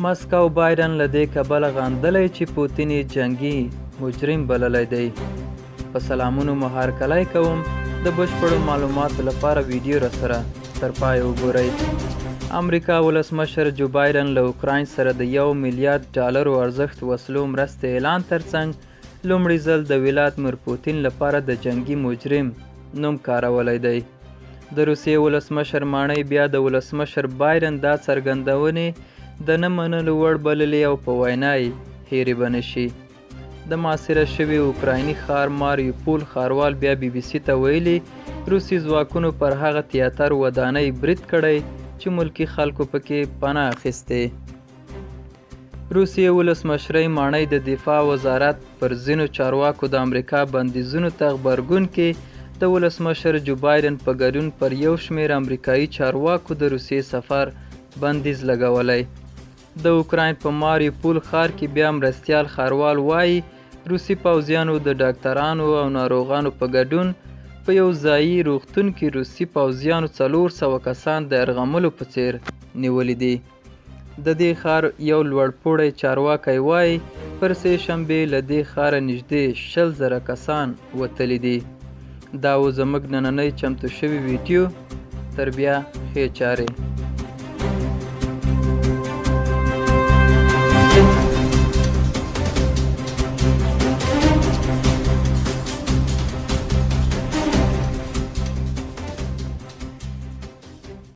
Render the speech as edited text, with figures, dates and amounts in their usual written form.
مسکو بایدن له دې کبله غندلی چې پوتین یې جنګي مجرم بللی دی. په سلامونو مو هرکلی کوم. د بشپړو معلوماتو لپاره ویډیو راسره تر پای وګورئ. امریکا ولسمشر جو بایدن له اوکراین سره د $1 میلیارډ ارزښت وسلو مرستې اعلان ترڅنګ لومړي ځل د ولادیمیر پوتین لپاره د جنګي مجرم نوم کارولی دی. د روسیې ولسمشر ماڼۍ بیا د ولسمشر بایدن دا څرګندونې د نه منلو وړ بللې او په وینا یې هیرې به نه شي. د محاصره شوي اوکرایني ښار ماریوپول ښاروال بیا BBC ته ویلي روسي ځواکونو پر هغه تیاتر ودانۍ برید کړی چې ملکي خلکو پکې پناه اخیستې. روسیې ولسمشرۍ ماڼۍ د دفاع وزارت پر ځینو چارواکو د امریکا بندیزونو ته غبرګون کې د ولسمشر جو بایدن په ګډون پر یو شمېر امریکایي چارواکو د روسیې سفر بندیز لګولی. د اوکراین په ماریوپول ښار کې بیا مرستیال ښاروال وایي روسي پوځیانو د ډاکټرانو او ناروغانو په ګډون په یو ځایي روغتون کې روسي پوځیانو 400 کسان د یرغملو په څیر نیولي دي. د دې ښار یو لوړپوړی چارواکی وایي پر سې شنبې له دې ښاره نږدې 20,000 کسان وتلي دي. دا و زموږ نننۍ چمتو شوي ویډیو. تر بیا ښې چارې.